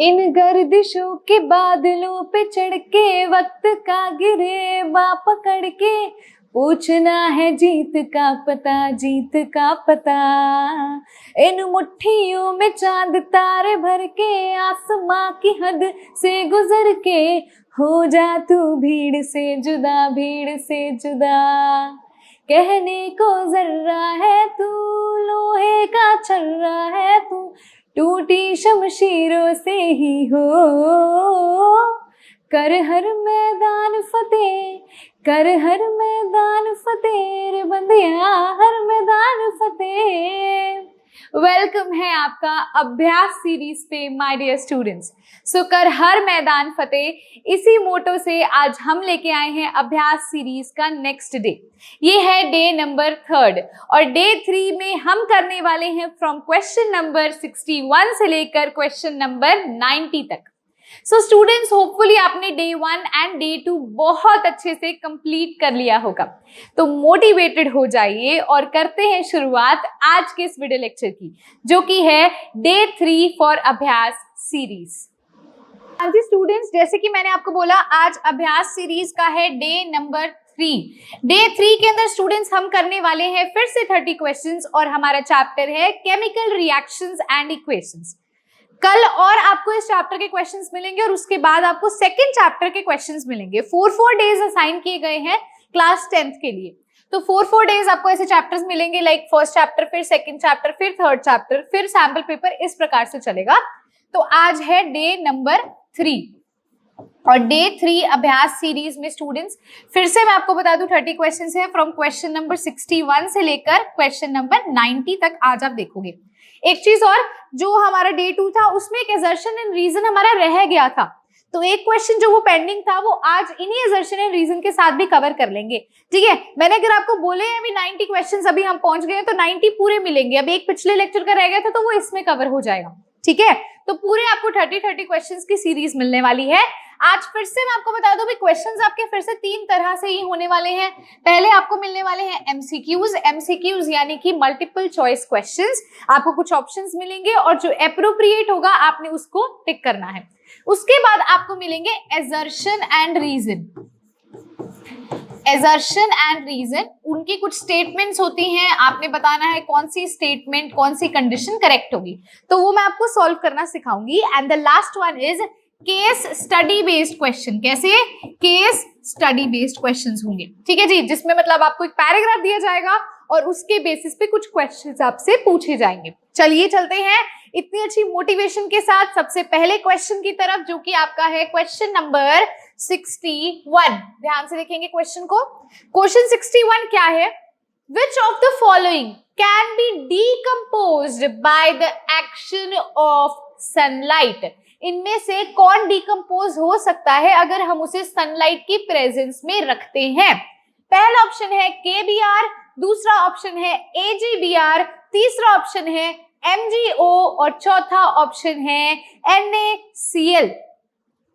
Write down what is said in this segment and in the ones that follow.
इन गर्दिशों के बादलों पे चढ़ के वक्त का गिरेबा पकड़ के पूछना है जीत का पता, जीत का पता। इन मुट्ठियों में चांद तारे भर के आसमां की हद से गुजर के हो जा तू भीड़ से जुदा, भीड़ से जुदा। कहने को जर्रा है तू, लोहे का छर्रा है तू, टूटी शमशीरों से ही हो। कर हर मैदान फतेह, कर हर मैदान फतेह रे बंदिया, हर मैदान फतेह। वेलकम है आपका अभ्यास सीरीज पे माय डियर स्टूडेंट्स। सो कर हर मैदान फतेह, इसी मोटो से आज हम लेके आए हैं अभ्यास सीरीज का नेक्स्ट डे। ये है डे नंबर 3 और डे 3 में हम करने वाले हैं फ्रॉम क्वेश्चन नंबर 61 से लेकर क्वेश्चन नंबर 90 तक। सो स्टूडेंट्स, होपफुली आपने डे 1 एंड डे 2 बहुत अच्छे से कंप्लीट कर लिया होगा। तो मोटिवेटेड हो जाइए और करते हैं शुरुआत आज के इस वीडियो लेक्चर की, जो कि है डे 3 फॉर अभ्यास सीरीज। हाँ जी स्टूडेंट्स, जैसे कि मैंने आपको बोला, आज अभ्यास सीरीज का है डे नंबर 3। डे 3 के अंदर स्टूडेंट्स हम करने वाले हैं फिर से 30 क्वेश्चंस और हमारा चैप्टर है केमिकल रिएक्शंस एंड इक्वेशंस। कल और आपको इस चैप्टर के क्वेश्चंस मिलेंगे और उसके बाद आपको सेकंड चैप्टर के क्वेश्चंस मिलेंगे। 4 डेज असाइन किए गए हैं क्लास 10th के लिए। तो 4 डेज आपको ऐसे चैप्टर्स मिलेंगे, लाइक फर्स्ट चैप्टर, फिर सेकंड चैप्टर, फिर थर्ड चैप्टर, फिर सैंपल पेपर, इस प्रकार से चलेगा। तो आज है डे नंबर 3 और डे 3 अभ्यास सीरीज में स्टूडेंट्स फिर से मैं आपको बता दूं 30 क्वेश्चंस है फ्रॉम क्वेश्चन नंबर 61 से लेकर क्वेश्चन नंबर 90 तक। आज आप देखोगे एक चीज और, जो हमारा डे 2 था उसमें एक असर्शन एंड रीजन हमारा रह गया था। तो एक क्वेश्चन जो वो पेंडिंग था वो आज इन्हीं असर्शन एंड रीजन के साथ भी कवर कर लेंगे। ठीक है, मैंने अगर आपको बोले अभी 90 क्वेश्चंस अभी हम पहुंच गए हैं तो 90 पूरे मिलेंगे। अब एक पिछले लेक्चर का रह गया था तो वो इसमें कवर हो जाएगा। ठीक है, तो पूरे आपको 30 क्वेश्चंस की सीरीज मिलने वाली है। आज फिर से मैं आपको बता दूं भी क्वेश्चंस आपके फिर से 3 तरह से ही होने वाले हैं। पहले आपको मिलने वाले हैं एमसीक्यूज यानी कि मल्टीपल चॉइस क्वेश्चंस। आपको कुछ ऑप्शंस मिलेंगे और जो एप्रोप्रिएट होगा आपने उसको टिक करना है। उसके बाद आपको मिलेंगे assertion and reason. Assertion and reason, उनकी कुछ स्टेटमेंट्स होती हैं, आपने बताना है कौन सी स्टेटमेंट कौन सी कंडीशन करेक्ट होगी, तो वो मैं आपको सॉल्व करना सिखाऊंगी। And the last one is case study based question. कैसे? केस स्टडी बेस्ड क्वेश्चंस होंगे। ठीक है जी, जिसमें मतलब आपको एक पैराग्राफ दिया जाएगा और उसके बेसिस पे कुछ क्वेश्चंस आपसे पूछे जाएंगे। चलिए चलते हैं इतनी अच्छी मोटिवेशन के साथ सबसे पहले क्वेश्चन की तरफ, जो कि आपका है क्वेश्चन नंबर 61। ध्यान से देखेंगे क्वेश्चन को। क्वेश्चन 61 क्या है? Which of the following can be decomposed by the action of sunlight? इनमें से कौन डिकम्पोज हो सकता है अगर हम उसे सनलाइट की प्रेजेंस में रखते हैं? पहला ऑप्शन है KBr, दूसरा ऑप्शन है AgBr, तीसरा ऑप्शन है MgO और चौथा ऑप्शन है NaCl।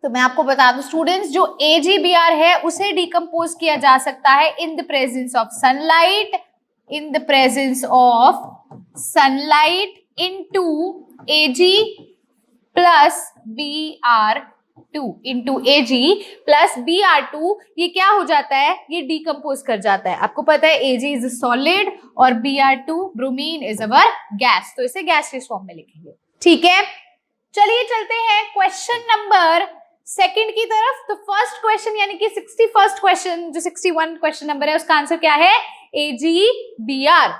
तो मैं आपको बता दूं स्टूडेंट्स, जो AgBr है उसे डिकम्पोज किया जा सकता है in the presence of sunlight, in the presence of sunlight into Ag plus Br2 into Ag plus Br2। ये क्या हो जाता है? ये डिकम्पोज कर जाता है। आपको पता है Ag इज सॉलिड और Br2 bromine is our gas, तो इसे गैसियस फॉर्म में लिखेंगे। ठीक है, चलिए चलते हैं क्वेश्चन नंबर 2 की तरफ। तो फर्स्ट क्वेश्चन यानी कि 61st क्वेश्चन, जो 61 क्वेश्चन नंबर है, उसका आंसर क्या है? AgBr।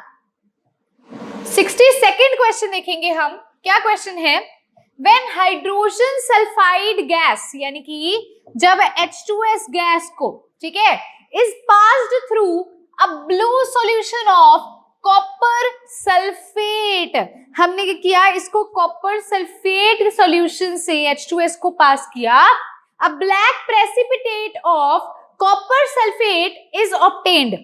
62nd क्वेश्चन देखेंगे हम। क्या क्वेश्चन है? When हाइड्रोजन सल्फाइड गैस यानी कि जब H2S गैस को, ठीक है, is passed through a blue solution of copper sulphate, हमने क्या किया? इसको कॉपर सल्फेट सॉल्यूशन से H2S को पास किया। अ black precipitate of copper sulphate is obtained,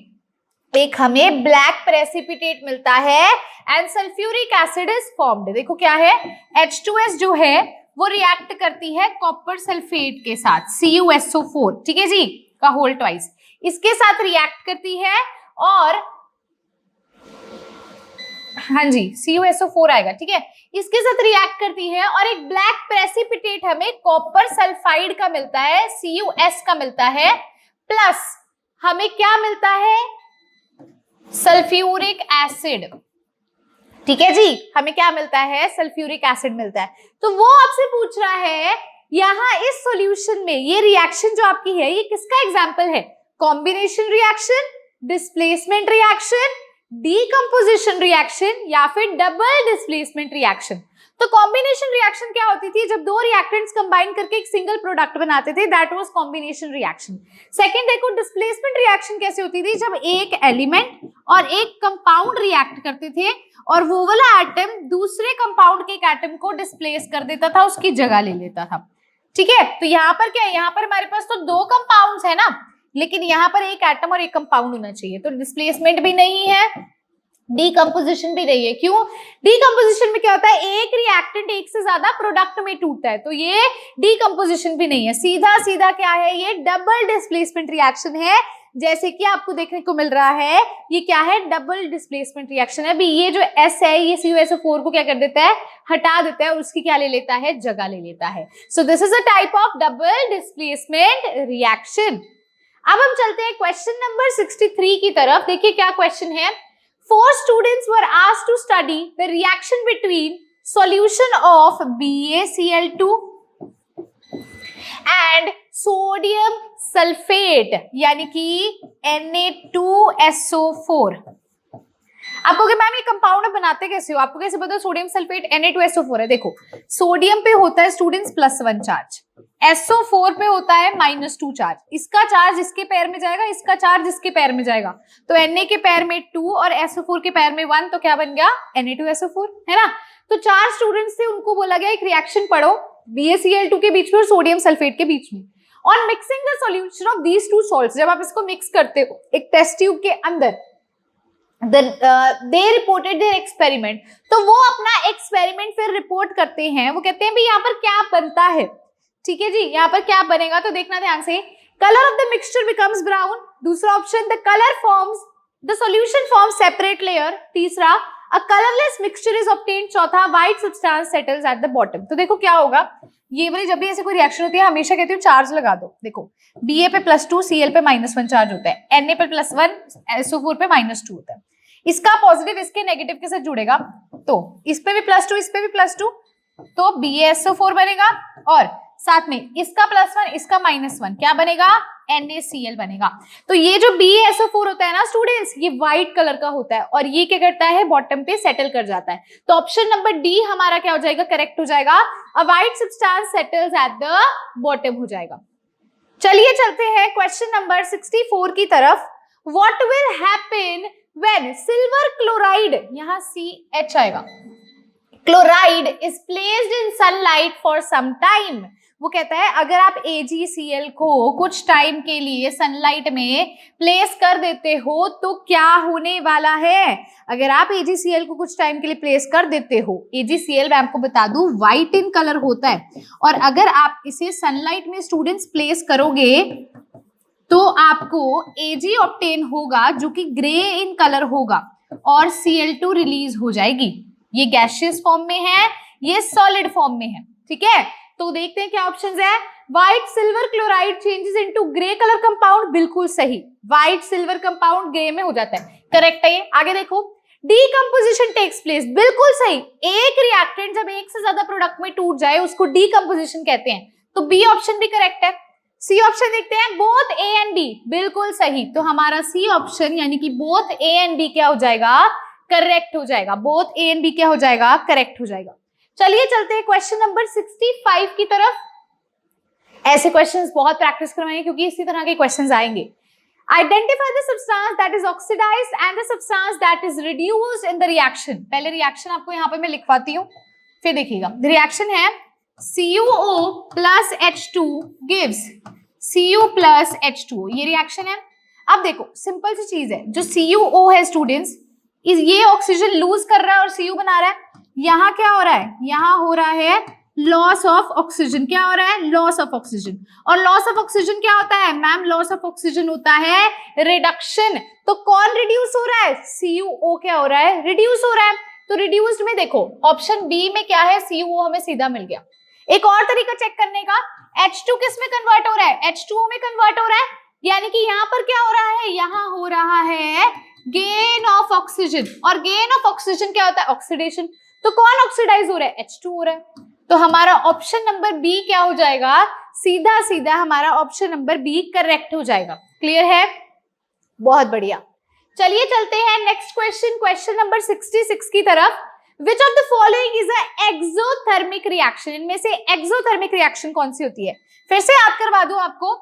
एक हमें ब्लैक प्रेसिपिटेट मिलता है and sulphuric acid is formed. देखो क्या है, H2S जो है वो रिएक्ट करती है कॉपर सल्फेट के साथ, CuSO4, ठीक है जी, का होल ट्वाइस, इसके साथ रिएक्ट करती है और हाँ जी, CuSO4 आएगा, ठीक है। इसके साथ रिएक्ट करती है और एक ब्लैक प्रेसिपिटेट हमें कॉपर सल्फाइड का मिलता है, CuS का मिलता है, प्लस हमें क्या मिलता है, सल्फ्यूरिक एसिड, ठीक है जी। हमें क्या मिलता है, सल्फ्यूरिक एसिड मिलता है। तो वो आपसे पूछ रहा है यहाँ इस सॉल्यूशन में ये रिएक्शन जो आपकी है ये किसका एग्जांपल है, combination reaction, displacement reaction, decomposition reaction या फिर डबल डिस्प्लेसमेंट रिएक्शन। तो कॉम्बिनेशन रिएक्शन क्या होती थी, जब दो रिएक्टेंट्स कंबाइन करके एक सिंगल प्रोडक्ट बनाते थे, that was combination reaction. Second देखो डिस्प्लेसमेंट रिएक्शन कैसे होती थी, जब एक एलिमेंट और एक कंपाउंड रिएक्ट करते थे और वो वाला एटम दूसरे कंपाउंड के एक एटम को डिस्प्लेस कर देता था, उसकी जगह ले लेता था, ठीक है। तो यहाँ पर क्या है, यहाँ पर हमारे पास तो दो कंपाउंड्स है ना, लेकिन यहाँ पर एक एटम और एक कंपाउंड होना चाहिए, तो डिस्प्लेसमेंट भी नहीं है, डीकंपोजिशन भी नहीं है। क्यों, डीकंपोजिशन में क्या होता है, एक रिएक्टेंट एक से ज्यादा प्रोडक्ट में टूटता है, तो ये डीकंपोजिशन भी नहीं है, सीधा सीधा क्या है, ये डबल डिस्प्लेसमेंट रिएक्शन है, जैसे कि आपको देखने को मिल रहा है। ये क्या है, डबल डिस्प्लेसमेंट रिएक्शन है। अभी ये जो S है ये CuSO4 को क्या कर देता है, हटा देता है और उसकी क्या ले लेता है, जगह ले लेता है। So this is a type of double displacement reaction. अब हम चलते हैं क्वेश्चन नंबर 63 की तरफ। देखिए क्या क्वेश्चन है, 4 students were asked to study the reaction between solution of BaCl2 and sodium sulphate यानी कि Na2SO4। आप कहोगे मैम ये कंपाउंड बनाते कैसे हो, आपको कैसे पता है सोडियम सल्फेट Na2SO4 है। देखो सोडियम पे होता है स्टूडेंट्स +1 चार्ज, SO4 पे होता है -2 चार्ज, इसका चार्ज इसके पैर में जाएगा, इसका चार्ज इसके पैर में जाएगा, तो Na के पैर में 2 और SO4 के पैर में 1, तो क्या बन गया, Na2SO4, है ना। तो 4 स्टूडेंट्स थे, उनको बोला गया एक रिएक्शन पढ़ो BaCl2 के बीच में और सोडियम सल्फेट के बीच में। On mixing the solution of these two salts, जब आप इसको मिक्स करते हो एक टेस्ट ट्यूब के अंदर, दे रिपोर्टेड देयर एक्सपेरिमेंट, तो वो अपना एक्सपेरिमेंट फिर रिपोर्ट करते हैं। वो कहते हैं भाई यहाँ पर क्या बनता है, ठीक है जी, यहाँ पर क्या बनेगा, तो देखना ध्यान से, colour of the mixture becomes brown, दूसरा option the colour forms the solution forms separate layer, तीसरा a colourless mixture is obtained, चौथा white substance settles at the bottom. तो देखो क्या होगा, ये वाली जब भी ऐसे कोई रिएक्शन होती है हमेशा कहती हूँ चार्ज लगा दो। देखो Ba पे +2, Cl पे -1 चार्ज होता है, Na पे +1, SO4 पे -2 होता है, इसका पॉजिटिव इसके नेगेटिव के साथ जुड़ेगा, तो इस पे भी +2 इस पे भी +2, तो BaSO4 बनेगा और साथ में इसका +1 इसका -1 क्या बनेगा, NaCl बनेगा। तो ये जो BaSO4 होता है ना स्टूडेंट्स, ये व्हाइट कलर का होता है और ये क्या करता है, बॉटम पे सेटल कर जाता है। तो ऑप्शन नंबर डी हमारा क्या हो जाएगा, करेक्ट हो जाएगा, a white substance settles at the bottom हो जाएगा। चलिए चलते हैं क्वेश्चन नंबर 64 की तरफ। What will happen when silver chloride, यहाँ CH आएगा, chloride is placed in sunlight for some time. वो कहता है अगर आप AgCl को कुछ टाइम के लिए सनलाइट में प्लेस कर देते हो तो क्या होने वाला है। अगर आप AgCl को कुछ टाइम के लिए प्लेस कर देते हो, AgCl मैं आपको बता दूं व्हाइट इन कलर होता है, और अगर आप इसे सनलाइट में स्टूडेंट्स प्लेस करोगे तो आपको Ag ऑब्टेन होगा जो कि ग्रे इन कलर होगा और Cl2 रिलीज हो जाएगी। ये गैसियस फॉर्म में है, ये सॉलिड फॉर्म में है, ठीक है। तो देखते हैं क्या ऑप्शंस है। White silver chloride changes into grey colour compound, बिल्कुल सही, व्हाइट सिल्वर कंपाउंड ग्रे में हो जाता है, करेक्ट है ये। आगे देखो, डीकंपोजिशन टेक्स प्लेस, बिल्कुल सही, एक रिएक्टेंट जब एक से ज्यादा प्रोडक्ट में टूट जाए उसको डीकंपोजिशन कहते हैं, तो बी ऑप्शन भी करेक्ट है। सी ऑप्शन देखते हैं, बोथ ए एंड बी, बिल्कुल सही, तो हमारा सी ऑप्शन यानी कि बोथ ए एंड बी क्या हो जाएगा, करेक्ट हो जाएगा, बोथ ए एंड बी क्या हो जाएगा, करेक्ट हो जाएगा। चलिए चलते हैं क्वेश्चन नंबर 65 की तरफ। ऐसे क्वेश्चंस बहुत प्रैक्टिस करवाएंगे क्योंकि इसी तरह के क्वेश्चंस आएंगे। Identify the substance that is oxidised and the substance that is reduced in the reaction. पहले रिएक्शन आपको यहाँ पे मैं लिखवाती हूँ, फिर देखिएगा। रिएक्शन है CuO plus H2 gives Cu plus H2O, ये रिएक्शन है। अब देखो सिंपल सी चीज है, जो CuO है स्टूडेंट्स, ये ऑक्सीजन लूज कर रहा है और Cu बना रहा है। यहाँ क्या हो रहा है, यहाँ हो रहा है लॉस ऑफ ऑक्सीजन। क्या हो रहा है, लॉस ऑफ ऑक्सीजन। और लॉस ऑफ ऑक्सीजन क्या होता है मैम, लॉस ऑफ ऑक्सीजन होता है रिडक्शन। तो कौन रिड्यूस हो रहा है, CuO क्या हो रहा है, रिड्यूस हो रहा है। तो रिड्यूस्ड में देखो ऑप्शन बी में क्या है, CuO हमें सीधा मिल गया। एक और तरीका चेक करने का, H2 किस में कन्वर्ट हो रहा है, H2O में कन्वर्ट हो रहा है, यानी कि यहाँ पर क्या हो रहा है, यहाँ हो रहा है गेन ऑफ ऑक्सीजन, और गेन ऑफ ऑक्सीजन क्या होता है, ऑक्सीडेशन। तो कौन ऑक्सीडाइज हो रहा है, H2 हो रहा है। तो हमारा ऑप्शन नंबर बी क्या हो जाएगा, सीधा सीधा हमारा ऑप्शन नंबर बी करेक्ट हो जाएगा। क्लियर है, बहुत बढ़िया। चलिए चलते हैं नेक्स्ट क्वेश्चन, क्वेश्चन नंबर 66 की तरफ। Which of the following is a exothermic reaction? इनमें से एक्सोथर्मिक रिएक्शन कौन सी होती है, फिर से याद करवा दूं आपको।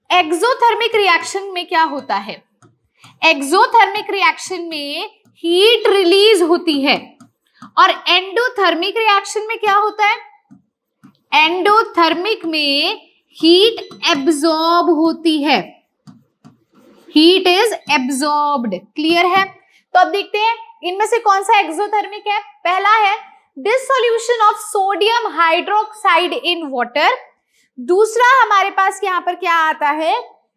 एक्सोथर्मिक रिएक्शन में क्या होता है, एक्सोथर्मिक रिएक्शन में हीट रिलीज होती है, और एंडोथर्मिक रिएक्शन में क्या होता है, एंडोथर्मिक में हीट एब्जॉर्ब होती है, हीट इज एब्जॉर्ब्ड। क्लियर है, तो अब देखते हैं इनमें से कौन सा एक्सोथर्मिक है। पहला है dissolution of sodium hydroxide in water, दूसरा हमारे पास यहाँ पर क्या आता है,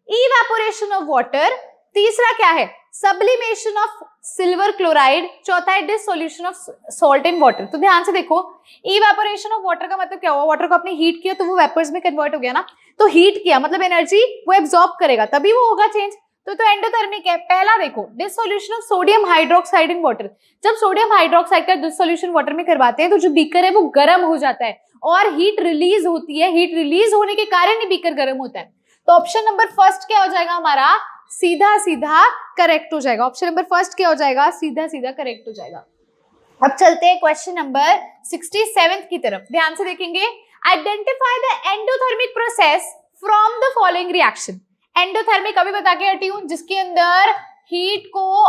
इवेपोरेशन ऑफ वाटर, तीसरा क्या है, सब्लिमेशन ऑफ सिल्वर क्लोराइड, चौथा है dissolution of salt in water. तो ध्यान से देखो, इवेपोरेशन ऑफ वाटर का मतलब क्या हुआ, वाटर को आपने हीट किया तो वो वेपर्स में कन्वर्ट हो गया ना, तो हीट किया मतलब एनर्जी वो एब्जॉर्ब करेगा तभी वो होगा चेंज, तो एंडोथर्मिक है। पहला देखो dissolution of sodium hydroxide in water, जब सोडियम हाइड्रोक्साइड का डिसोल्यूशन वाटर में करवाते हैं तो जो बीकर है वो गर्म हो जाता है और हीट रिलीज होती है, हीट रिलीज होने के कारण ही बीकर गर्म होता है। तो ऑप्शन नंबर फर्स्ट क्या हो जाएगा हमारा, सीधा सीधा करेक्ट हो जाएगा। ऑप्शन नंबर फर्स्ट क्या हो जाएगा, सीधा सीधा करेक्ट हो जाएगा। अब चलते हैं क्वेश्चन नंबर 67 की तरफ, ध्यान से देखेंगे। Identify the endothermic process from the following reaction. Endothermic अभी बता के हटी हूं, जिसके अंदर हीट को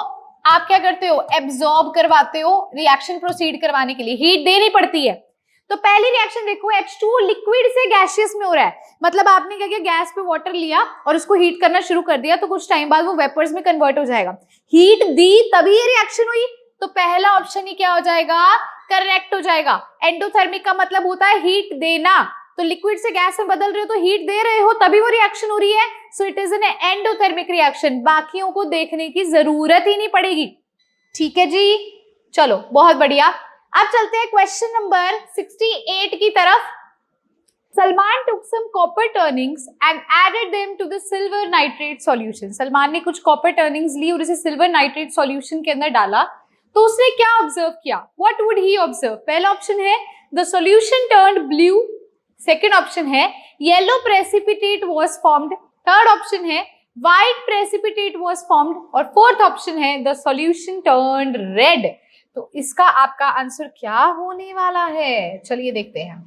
आप क्या करते हो, एब्जॉर्ब करवाते हो रिएक्शन प्रोसीड करवाने के लिए, हीट देनी पड़ती है। तो पहली रिएक्शन देखो, H2 लिक्विड से गैसियस में हो रहा है, मतलब आपने क्या किया, गैस पे वाटर लिया और उसको हीट करना शुरू कर दिया, तो कुछ टाइम बाद वो वेपर्स में कन्वर्ट हो जाएगा। हीट दी तभी ये रिएक्शन हुई, तो पहला ऑप्शन ही क्या हो जाएगा, करेक्ट हो जाएगा। एंडोथर्मिक का मतलब होता है हीट देना, तो लिक्विड से गैस में बदल रहे हो तो हीट दे रहे हो तभी वो रिएक्शन हो रही है, so it is an endothermic reaction. बाकियों को देखने की जरूरत ही नहीं पड़ेगी। ठीक है जी, चलो बहुत बढ़िया। अब चलते हैं क्वेश्चन नंबर 68 की तरफ। Salman took some copper turnings and added them to the silver nitrate solution. Salman ने कुछ कॉपर टर्निंग्स ली और इसे सिल्वर नाइट्रेट सॉल्यूशन के अंदर डाला, तो उसने क्या ऑब्जर्व किया, what would he observe? पहला ऑप्शन है the solution turned blue, second option है yellow precipitate was formed, third option है व्हाइट प्रेसिपिटेट वॉज फॉर्म्ड, और फोर्थ ऑप्शन है द सॉल्यूशन टर्न्ड रेड। तो इसका आपका आंसर क्या होने वाला है, चलिए देखते हैं।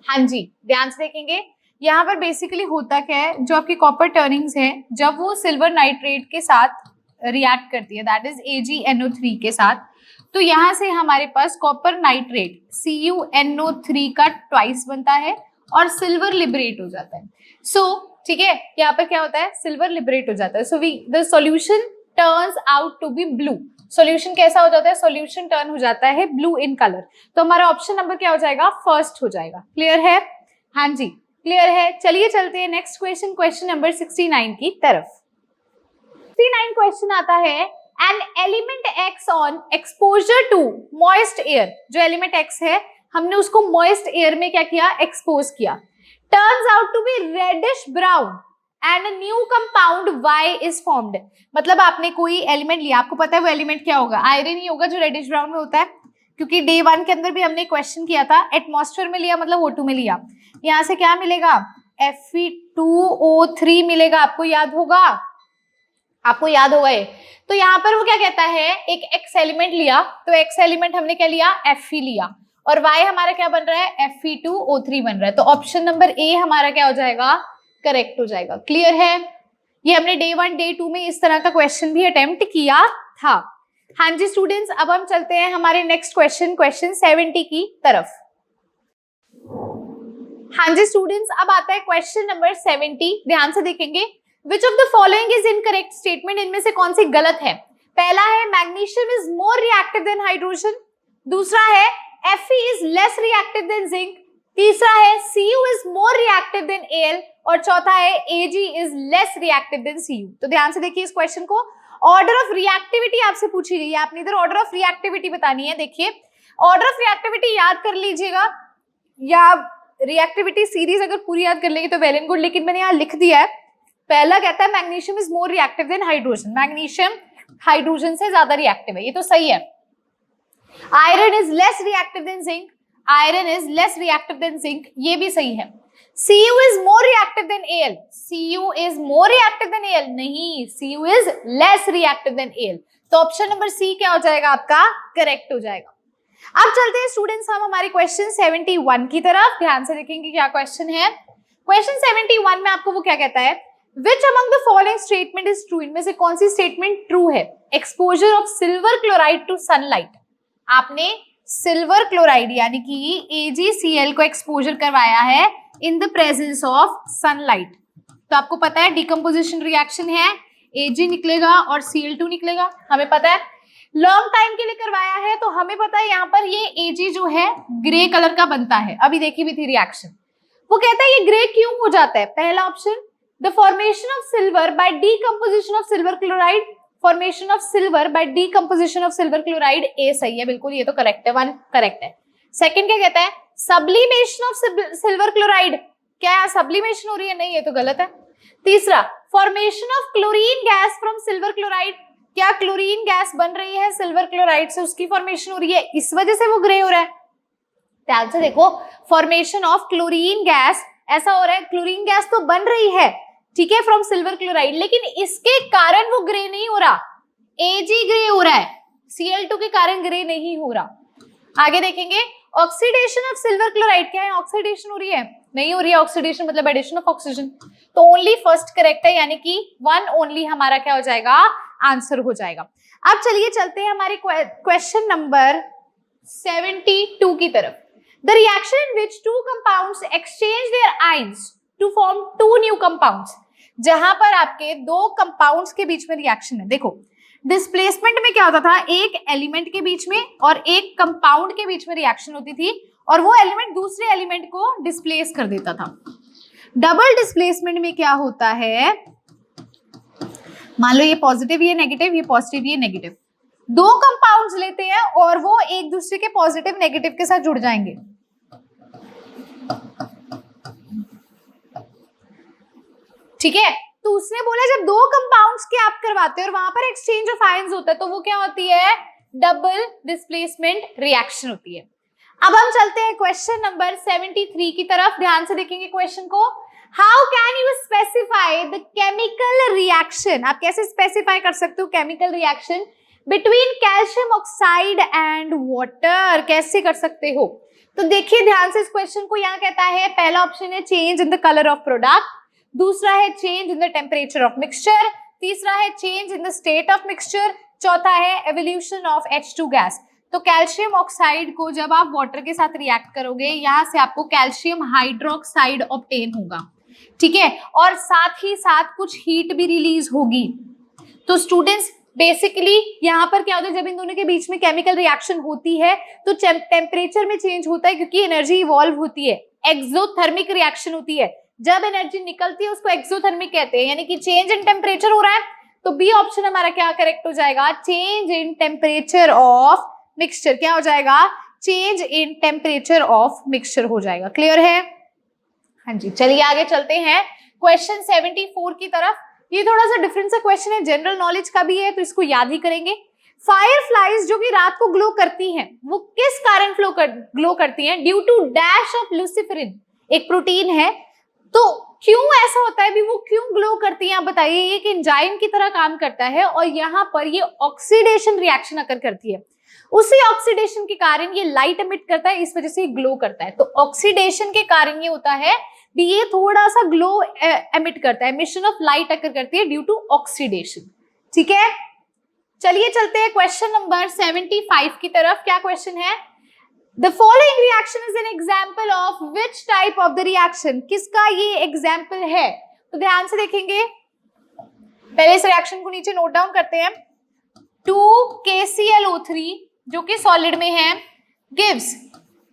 हाँ जी, ध्यान से देखेंगे, यहाँ पर बेसिकली होता क्या है, जो आपकी कॉपर टर्निंग्स है जब वो सिल्वर नाइट्रेट के साथ रिएक्ट करती है, दैट इज AgNO3 के साथ, तो यहाँ से हमारे पास कॉपर नाइट्रेट CuNO3 का ट्वाइस बनता है और सिल्वर लिबरेट हो जाता है। सो ठीक है, यहाँ पर क्या होता है, सिल्वर लिबरेट हो जाता है, so the solution turns out to be blue. Solution कैसा हो जाता है, सॉल्यूशन टर्न हो जाता है ब्लू इन कलर। तो हमारा ऑप्शन नंबर क्या हो जाएगा, फर्स्ट हो जाएगा। क्लियर है, हाँ जी क्लियर है। चलिए चलते हैं नेक्स्ट क्वेश्चन, क्वेश्चन नंबर 69 की तरफ। 69 क्वेश्चन आता है, an element X on exposure to moist air, जो एलिमेंट एक्स है हमने उसको मॉइस्ट एयर में क्या किया, एक्सपोज किया, turns out to be reddish brown and a new compound Y is formed. मतलब आपने कोई एलिमेंट लिया, आपको पता है वो एलिमेंट क्या होगा, आयरन ही होगा जो रेडिश ब्राउन में होता है, क्योंकि डे 1 के अंदर भी हमने क्वेश्चन किया था, एटमॉस्फेयर में लिया मतलब O2 में लिया, यहाँ से क्या मिलेगा, Fe2O3 मिलेगा, आपको याद होगा, आपको याद होगा ये। तो यहाँ पर वो क्या कहता है, एक एक्स एलिमेंट लिया, तो एक्स एलिमेंट हमने क्या लिया, Fe लिया, और Y हमारा क्या बन रहा है, Fe2O3 बन रहा है, तो ऑप्शन नंबर ए हमारा क्या हो जाएगा, करेक्ट हो जाएगा। क्लियर है, ये हमने डे 1 डे 2 में इस तरह का क्वेश्चन भी अटेम्प्ट किया था। हाँ जी स्टूडेंट्स, अब हम चलते हैं हमारे नेक्स्ट क्वेश्चन, क्वेश्चन 70 की तरफ। हाँ जी स्टूडेंट्स, अब आता है क्वेश्चन नंबर 70, ध्यान से देखेंगे। Which of the following is incorrect statement, इनमें से कौन सी गलत है। पहला है magnesium is more reactive than hydrogen, दूसरा है Fe is less reactive than zinc, तीसरा है Cu is more reactive than Al, और चौथा है Ag is less reactive than Cu। तो ध्यान से देखिए इस क्वेश्चन को, ऑर्डर ऑफ रिएक्टिविटी आपसे पूछी गई है, आपने इधर ऑर्डर ऑफ रिएक्टिविटी बतानी है। देखिए ऑर्डर ऑफ रिएक्टिविटी याद कर लीजिएगा, या रिएक्टिविटी सीरीज अगर पूरी याद कर लेंगे तो वेल एंड गुड, लेकिन मैंने यहाँ लिख दिया है। पहला कहता है magnesium is more reactive than hydrogen, magnesium hydrogen से ज्यादा रिएक्टिव है, ये तो सही है। Iron is less reactive than zinc, iron is less reactive than zinc, ये भी सही है। Cu is more reactive than Al, Cu is more reactive than Al, नहीं, Cu is less reactive than Al, तो ऑप्शन नंबर सी क्या हो जाएगा आपका, करेक्ट हो जाएगा। अब चलते हैं स्टूडेंट्स हम हमारे क्वेश्चन 71 की तरफ, ध्यान से देखेंगे क्या क्वेश्चन है। क्वेश्चन 71 में आपको वो क्या कहता है, Which among the following statement is true, इनमें से कौन सी स्टेटमेंट ट्रू है। Exposure of silver chloride to sunlight, आपने सिल्वर क्लोराइड यानी कि AgCl को एक्सपोजर करवाया है in the presence of sunlight, तो आपको पता है डिकम्पोजिशन रिएक्शन है, Ag निकलेगा और Cl2 निकलेगा, हमें पता है। लॉन्ग टाइम के लिए करवाया है तो हमें पता है यहाँ पर ये Ag जो है ग्रे कलर का बनता है, अभी देखी भी थी रिएक्शन। वो कहता है ये ग्रे क्यों हो जाता है, पहला option the formation of silver by decomposition of silver chloride, formation of silver by decomposition of silver chloride, A सही है बिल्कुल, ये तो करेक्ट है, 1 करेक्ट है। सेकंड क्या कहता है, सब्लिमेशन ऑफ सिल्वर क्लोराइड, क्या सब्लिमेशन हो रही है, नहीं ये तो गलत है। तीसरा formation of chlorine gas from silver chloride, क्या क्लोरीन गैस बन रही है सिल्वर क्लोराइड से, उसकी फॉर्मेशन हो रही है, इस वजह से वो ग्रे हो रहा है। ध्यान से देखो, फॉर्मेशन ऑफ क्लोरीन गैस ऐसा हो रहा है, क्लोरीन गैस तो बन रही है ठीक है फ्रॉम सिल्वर क्लोराइड, लेकिन इसके कारण वो ग्रे नहीं हो रहा, Ag ग्रे हो रहा है, Cl2 के कारण ग्रे नहीं हो रहा। आगे देखेंगे ऑक्सीडेशन ऑफ सिल्वर क्लोराइड, क्या है ऑक्सीडेशन हो रही है, नहीं हो रही है, ऑक्सीडेशन मतलब एडिशन ऑफ ऑक्सीजन, तो ओनली फर्स्ट करेक्ट है, यानी कि 1 ओनली हमारा क्या हो जाएगा, आंसर हो जाएगा। अब चलिए चलते हैं हमारे क्वेश्चन नंबर 72 की तरफ। The reaction in which 2 compounds exchange their ions to form 2 new compounds, जहां पर आपके 2 कंपाउंड्स के बीच में रिएक्शन है। देखो डिस्प्लेसमेंट में क्या होता था, एक एलिमेंट के बीच में और एक कंपाउंड के बीच में रिएक्शन होती थी और वो एलिमेंट दूसरे एलिमेंट को डिस्प्लेस कर देता था। डबल डिस्प्लेसमेंट में क्या होता है, मान लो ये पॉजिटिव ये नेगेटिव, ये पॉजिटिव ये नेगेटिव, 2 कंपाउंड्स लेते हैं और वो एक दूसरे के पॉजिटिव नेगेटिव के साथ जुड़ जाएंगे। ठीक है, तो उसने बोला जब 2 कंपाउंड्स के आप करवाते हो और वहां पर एक्सचेंज ऑफ आयंस होता है तो वो क्या होती है, डबल डिस्प्लेसमेंट रिएक्शन होती है। अब हम चलते हैं क्वेश्चन नंबर 73 की तरफ, ध्यान से देखेंगे क्वेश्चन को। How can you specify the chemical reaction, आप कैसे स्पेसिफाई कर सकते हो chemical reaction between calcium oxide and water, कैसे कर सकते हो। तो देखिए ध्यान से इस क्वेश्चन को, यहाँ कहता है पहला ऑप्शन है change in the colour of product, दूसरा है change in the temperature of mixture, तीसरा है change in the state of mixture, चौथा है एवोल्यूशन ऑफ H2 गैस। तो कैल्शियम ऑक्साइड को जब आप वाटर के साथ रिएक्ट करोगे, यहां से आपको कैल्शियम हाइड्रोक्साइड ऑब्टेन होगा, ठीक है, और साथ ही साथ कुछ हीट भी रिलीज होगी। तो स्टूडेंट्स बेसिकली यहाँ पर क्या होता है, जब इन दोनों के बीच में केमिकल रिएक्शन होती है तो टेम्परेचर में चेंज होता है क्योंकि एनर्जी इवॉल्व होती है, एक्सोथर्मिक रिएक्शन होती है, जब एनर्जी निकलती है उसको एक्सोथर्मिक कहते हैं, यानी कि चेंज इन टेम्परेचर हो रहा है। तो बी ऑप्शन हमारा क्या करेक्ट हो जाएगा, change in temperature of mixture, क्या हो जाएगा, change in temperature of mixture हो जाएगा। क्लियर है, हाँ जी। चलिए आगे चलते हैं क्वेश्चन 74 की तरफ। ये थोड़ा सा डिफरेंट सा क्वेश्चन है, जनरल नॉलेज का भी है तो इसको याद ही करेंगे। फायर फ्लाइज जो कि रात को ग्लो करती हैं, वो किस कारण ग्लो करती हैं, ड्यू टू डैश ऑफ लूसिफेरिन, एक प्रोटीन है। तो क्यों ऐसा होता है भी, वो क्यों ग्लो करती हैं आप बताइए। एक एंजाइम की तरह काम करता है और यहाँ पर ये ऑक्सीडेशन रिएक्शन अकर करती है, उसी ऑक्सीडेशन के कारण ये लाइट एमिट करता है, इस वजह से ये ग्लो करता है। तो ऑक्सीडेशन के कारण ये होता है भी ये थोड़ा सा ग्लो एमिट करता है, एमिशन ऑफ लाइट अकर करती है ड्यू टू ऑक्सीडेशन। ठीक है, चलिए चलते हैं क्वेश्चन नंबर 75 की तरफ। क्या क्वेश्चन है, The following reaction is an example of which type of the reaction, किसका ये एग्जाम्पल है। तो ध्यान से देखेंगे, पहले इस रिएक्शन को नीचे नोट डाउन करते हैं। 2KClO3 जो कि सॉलिड में है gives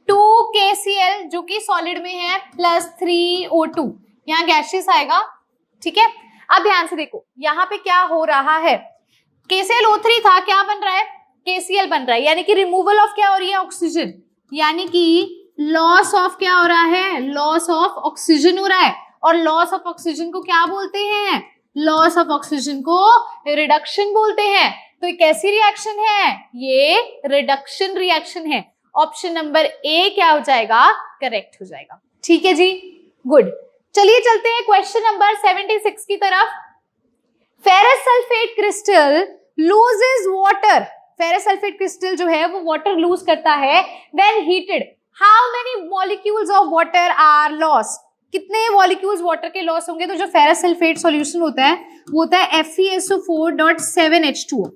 2KCl जो कि सॉलिड में है प्लस 3O2, यहाँ गैसियस आएगा। ठीक है, अब ध्यान से देखो यहाँ पे क्या हो रहा है, KClO3 था, क्या बन रहा है, KCl बन रहा है, यानी कि रिमूवल ऑफ क्या हो रही है, ऑक्सीजन, यानी कि लॉस ऑफ क्या हो रहा है, लॉस ऑफ ऑक्सीजन हो रहा है। और लॉस ऑफ ऑक्सीजन को क्या बोलते हैं, लॉस ऑफ ऑक्सीजन को रिडक्शन बोलते हैं। तो ये कैसी रिएक्शन है, ये रिडक्शन रिएक्शन है। ऑप्शन नंबर ए क्या हो जाएगा, करेक्ट हो जाएगा। ठीक है जी, गुड। चलिए चलते हैं क्वेश्चन नंबर 76 की तरफ। Ferrous sulphate crystal loses water, ferrous sulphate crystal जो है वो वाटर लूज करता है when heated. How many molecules of water are lost, कितने मॉलिक्यूल्स वाटर के लॉस होंगे। तो जो फेरस सल्फेट सॉल्यूशन होता है वो होता है FeSO4.7H2O,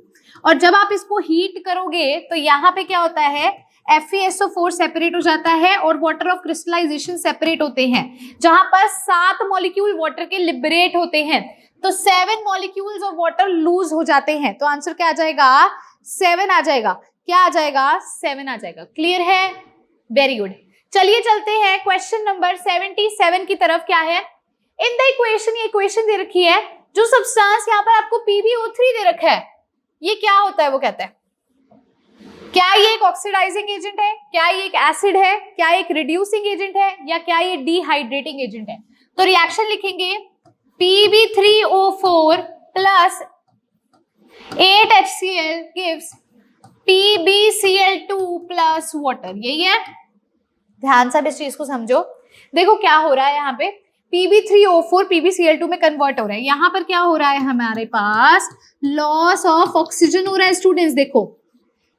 और जब आप इसको हीट करोगे तो यहाँ पे क्या होता है, FeSO4 सेपरेट हो जाता है और वाटर ऑफ क्रिस्टलाइजेशन सेपरेट होते हैं, जहां पर 7 मॉलिक्यूल वाटर के लिबरेट होते हैं, तो 7 मॉलिक्यूल्स ऑफ वाटर लूज हो जाते हैं। तो आंसर क्या आ जाएगा, 7 आ जाएगा। क्या आ जाएगा, 7 आ जाएगा। क्लियर है, वेरी गुड। चलिए चलते हैं क्वेश्चन नंबर 77 की तरफ। क्या है इन द इक्वेशन, ये इक्वेशन दे रखी है, जो सब्सटेंस यहाँ पर आपको PbO3 दे रखा है, ये क्या होता है, वो कहता है क्या ये एक ऑक्सीडाइजिंग एजेंट है, क्या ये एक एसिड है, क्या ये एक रिड्यूसिंग एजेंट है, या क्या ये डिहाइड्रेटिंग एजेंट है। तो रिएक्शन लिखेंगे Pb3O4 plus 8HCl gives PbCl2 plus water, यही है। ध्यान से इस चीज को समझो। देखो क्या हो रहा है, यहाँ पे Pb3O4 PbCl2 में कन्वर्ट हो रहा है। यहाँ पर क्या हो रहा है, हमारे पास लॉस ऑफ ऑक्सीजन हो रहा है। स्टूडेंट्स देखो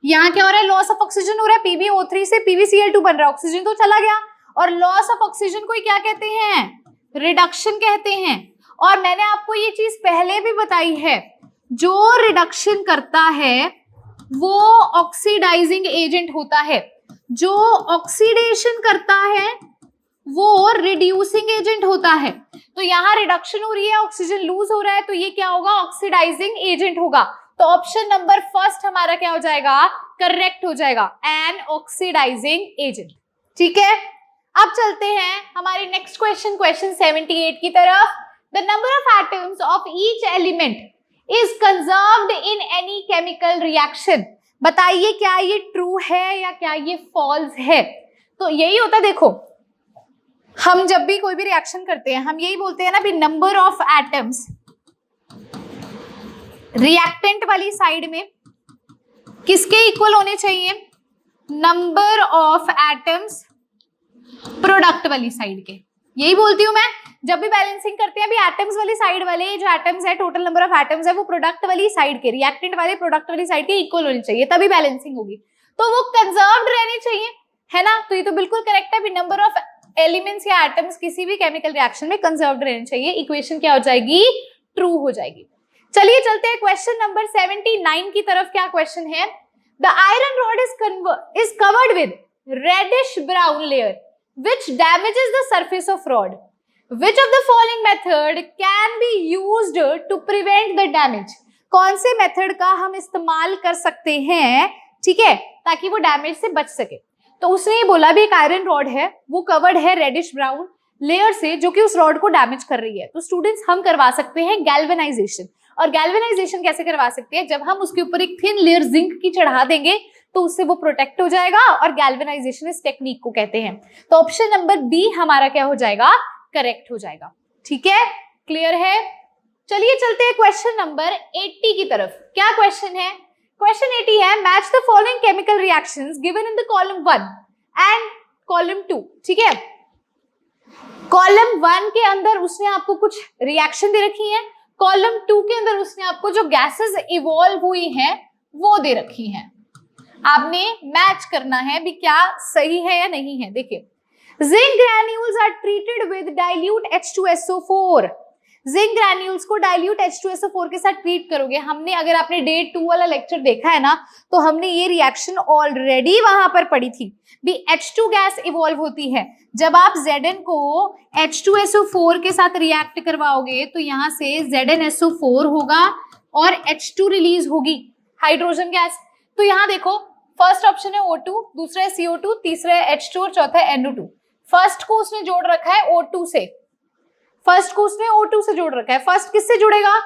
यहाँ क्या हो रहा है, लॉस ऑफ ऑक्सीजन हो रहा है, PbO3 से PbCl2 बन रहा है, ऑक्सीजन तो चला गया। और लॉस ऑफ ऑक्सीजन को क्या कहते हैं, रिडक्शन कहते हैं। और मैंने आपको ये चीज पहले भी बताई है, जो रिडक्शन करता है वो ऑक्सीडाइजिंग एजेंट होता है, जो ऑक्सीडेशन करता है वो रिड्यूसिंग एजेंट होता है। तो यहाँ रिडक्शन हो रही है, ऑक्सीजन लूज हो रहा है, तो ये क्या होगा, ऑक्सीडाइजिंग एजेंट होगा। तो ऑप्शन नंबर फर्स्ट हमारा क्या हो जाएगा, करेक्ट हो जाएगा, एन ऑक्सीडाइजिंग एजेंट। ठीक है, अब चलते हैं हमारे नेक्स्ट क्वेश्चन, क्वेश्चन 78 की तरफ। The number of atoms of each element is conserved in any chemical reaction. बताइए क्या ये ट्रू है या क्या ये फॉल्स है। तो यही होता है, देखो हम जब भी कोई भी रिएक्शन करते हैं हम यही बोलते हैं ना भी, नंबर ऑफ एटम्स रिएक्टेंट वाली साइड में किसके इक्वल होने चाहिए, नंबर ऑफ एटम्स प्रोडक्ट वाली साइड के। यही बोलती हूं मैं, जब भी बैलेंसिंग करते हैं, अभी एटम्स वाली साइड वाले जो एटम्स है, टोटल नंबर ऑफ एटम्स है, वो प्रोडक्ट वाली साइड के, रिएक्टेंट वाले प्रोडक्ट वाली साइड के इक्वल होनी चाहिए, तभी बैलेंसिंग होगी। तो वो कंजर्व्ड रहनी चाहिए, है ना। तो ये तो बिल्कुल करेक्ट है भी, नंबर ऑफ एलिमेंट्स या एटम्स किसी भी केमिकल रिएक्शन में कंजर्व्ड रहनी चाहिए। इक्वेशन क्या हो जाएगी, ट्रू हो जाएगी। चलिए चलते हैं क्वेश्चन नंबर 79 की तरफ। क्या क्वेश्चन है, the iron rod is covered with reddish brown layer which damages the surface of rod. Which of the following method can be used to prevent the damage? कौन से मेथड का हम इस्तेमाल कर सकते हैं, ठीक है, ताकि वो डैमेज से बच सके। तो उसने ये बोला भी एक आयरन रॉड है, वो कवर्ड है रेडिश ब्राउन लेयर से, जो कि उस रॉड को डैमेज कर रही है। तो स्टूडेंट्स हम करवा सकते हैं गैल्वेनाइजेशन। और गैल्वेनाइजेशन कैसे करवा सकते हैं, जब हम उसके ऊपर एक थिन लेयर जिंक की चढ़ा देंगे तो उससे वो प्रोटेक्ट हो जाएगा, और गैल्वेनाइजेशन इस टेक्निक को कहते हैं। तो ऑप्शन नंबर बी हमारा क्या हो जाएगा, करेक्ट हो जाएगा। ठीक है, क्लियर है। चलिए चलते हैं क्वेश्चन नंबर 80 की तरफ। क्या क्वेश्चन है, क्वेश्चन 80 है, match the following chemical reactions given in the column 1 and column 2। ठीक है, कॉलम 1 के अंदर उसने आपको कुछ रिएक्शन दे रखी है, कॉलम 2 के अंदर उसने आपको जो गैसेस इवॉल्व हुई हैं वो दे रखी हैं। आपने मैच करना है भी क्या सही है या नहीं है। देखिए, zinc granules are treated with dilute H2SO4। Zinc granules को डाइल्यूट H2SO4 के साथ ट्रीट करोगे। हमने, अगर आपने डे 2 वाला लेक्चर देखा है ना, तो हमने ये रिएक्शन ऑलरेडी वहां पर पढ़ी थी भी। H2 गैस इवॉल्व होती है, जब आप Zn को H2SO4 के साथ रिएक्ट करवाओगे तो यहाँ से ZnSO4 होगा और H2 रिलीज होगी, हाइड्रोजन गैस। तो यहाँ देखो, फर्स्ट ऑप्शन है O2, दूसरा है CO2, तीसरा है H2 और चौथा है NO2। फर्स्ट को उसने जोड़ रखा है O2 से, फर्स्ट को उसने O2 से जोड़ रखा है। फर्स्ट किससे जुड़ेगा,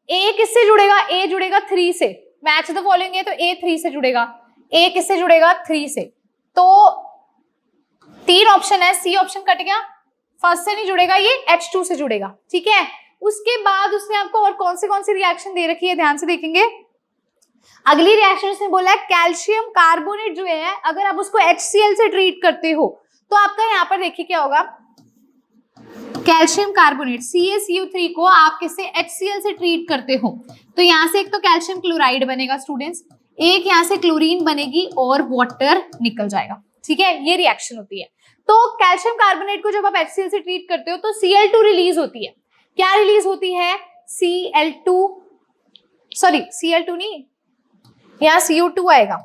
ए किससे जुड़ेगा, ए जुड़ेगा 3 से, मैच द फॉलोइंग है तो ए 3 से जुड़ेगा, ए किससे जुड़ेगा 3 से, तो 3 ऑप्शन है, सी ऑप्शन कट गया, फर्स्ट से नहीं जुड़ेगा, ये H2 से जुड़ेगा, ठीक है। उसके बाद उसने आपको और कौन सी रिएक्शन दे रखी है, ध्यान से देखेंगे। अगली रिएक्शन उसने बोला है कैल्शियम कार्बोनेट जो है, अगर आप उसको HCl से ट्रीट करते हो तो आपका यहाँ पर देखिए क्या होगा, कैल्शियम कार्बोनेट CaCO3 को आप किससे HCl से ट्रीट करते हो तो यहाँ से एक तो कैल्शियम क्लोराइड बनेगा स्टूडेंट्स, एक यहाँ से क्लोरीन बनेगी और वाटर निकल जाएगा, ठीक है, ये रिएक्शन होती है। तो कैल्शियम कार्बोनेट को जब आप HCl से ट्रीट करते हो तो Cl2 रिलीज होती है, क्या रिलीज होती है, Cl2 नहीं, यहाँ CO2 आएगा,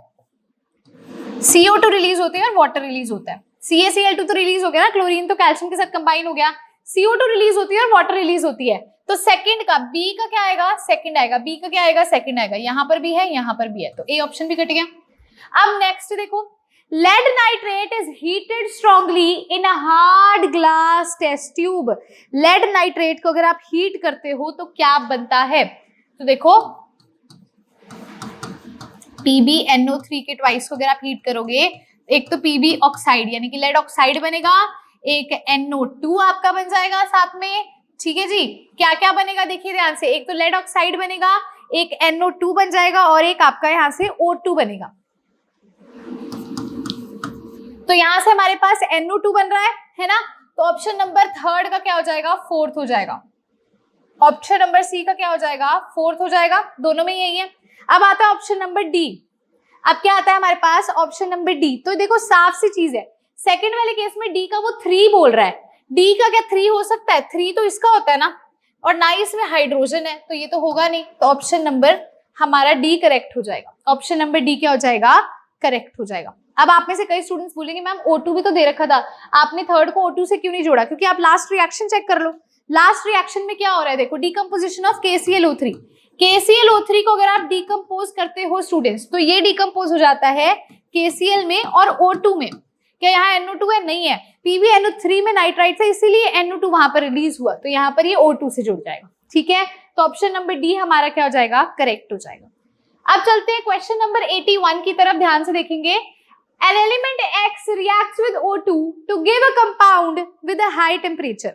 CO2 रिलीज होती है और वाटर रिलीज होता है, CaCl2 तो रिलीज हो गया ना, क्लोरीन तो कैल्शियम के साथ कंबाइन हो गया, CO2 रिलीज होती है और वाटर रिलीज होती है, तो सेकंड का B का क्या आएगा, सेकंड आएगा, B का क्या आएगा, सेकंड आएगा, यहां पर भी है यहां पर भी है, तो A ऑप्शन भी कट गया। अब नेक्स्ट देखो, lead nitrate is heated strongly in a hard glass test tube, lead nitrate को अगर आप हीट करते हो तो क्या बनता है, तो देखो PbNO3 के ट्वाइस को अगर आप हीट करोगे, एक तो Pb ऑक्साइड यानी कि लेड ऑक्साइड बनेगा, एक NO2 आपका बन जाएगा साथ में, ठीक है जी। क्या क्या बनेगा देखिए ध्यान से, एक तो लेड ऑक्साइड बनेगा, एक NO2 बन जाएगा और एक आपका यहाँ से O2 बनेगा, तो यहां से हमारे पास NO2 बन रहा है ना, तो ऑप्शन नंबर थर्ड का क्या हो जाएगा, फोर्थ हो जाएगा, ऑप्शन नंबर सी का क्या हो जाएगा, फोर्थ हो जाएगा, दोनों में यही है। अब आता है ऑप्शन नंबर डी, अब क्या आता है हमारे पास ऑप्शन नंबर डी, तो देखो साफ सी चीज है, सेकंड वाले केस में डी का वो 3 बोल रहा है, डी का क्या 3 हो सकता है, 3 तो इसका होता है ना, और ना ही इसमें हाइड्रोजन है तो ये तो होगा नहीं, तो ऑप्शन नंबर हमारा डी करेक्ट हो जाएगा, ऑप्शन नंबर डी क्या हो जाएगा, करेक्ट हो जाएगा। अब आप में से कई स्टूडेंट्स बोलेंगे मैम O2 भी तो दे रखा था, आपने थर्ड को O2 से क्यों नहीं जोड़ा, क्योंकि आप लास्ट रिएक्शन चेक कर लो, लास्ट रिएक्शन में क्या हो रहा है, देखो डिकम्पोजिशन ऑफ KClO3, KClO3 को अगर आप डिकम्पोज करते हो स्टूडेंट्स तो ये डिकम्पोज हो जाता है KCl में और O2 में, क्या यहाँ NO2 है, नहीं है, PbNO3 में नाइट्राइट है इसीलिए NO2 वहां पर रिलीज हुआ, तो यहाँ पर ये O2 से जुड़ जाएगा, ठीक है, तो ऑप्शन नंबर डी हमारा क्या हो जाएगा, करेक्ट हो जाएगा। अब चलते हैं क्वेश्चन नंबर 81 की तरफ, ध्यान से देखेंगे। An element X reacts with O2 to give a compound with a high temperature.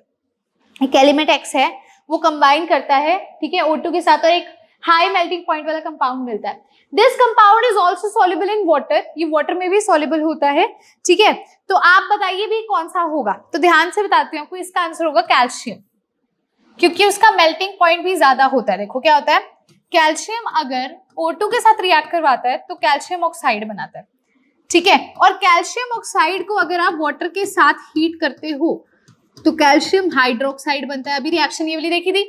एक एलिमेंट X है वो कंबाइन करता है, ठीक है, O2 के साथ और एक हाई मेल्टिंग पॉइंट वाला कंपाउंड मिलता है। This compound is also soluble in water, ये वाटर में भी सॉल्युबल होता है, ठीक है, तो आप बताइए भी कौन सा होगा, तो ध्यान से बताती हूँ आपको, इसका आंसर होगा कैल्शियम, क्योंकि उसका मेल्टिंग पॉइंट भी ज्यादा होता है। देखो क्या होता है, कैल्शियम अगर O2 के साथ रिएक्ट करवाता है तो कैल्शियम ऑक्साइड बनाता है, ठीक है, और कैल्शियम ऑक्साइड को अगर आप वाटर के साथ हीट करते हो तो कैल्शियम हाइड्रोक्साइड बनता है, अभी रिएक्शन ये वाली देखी थी,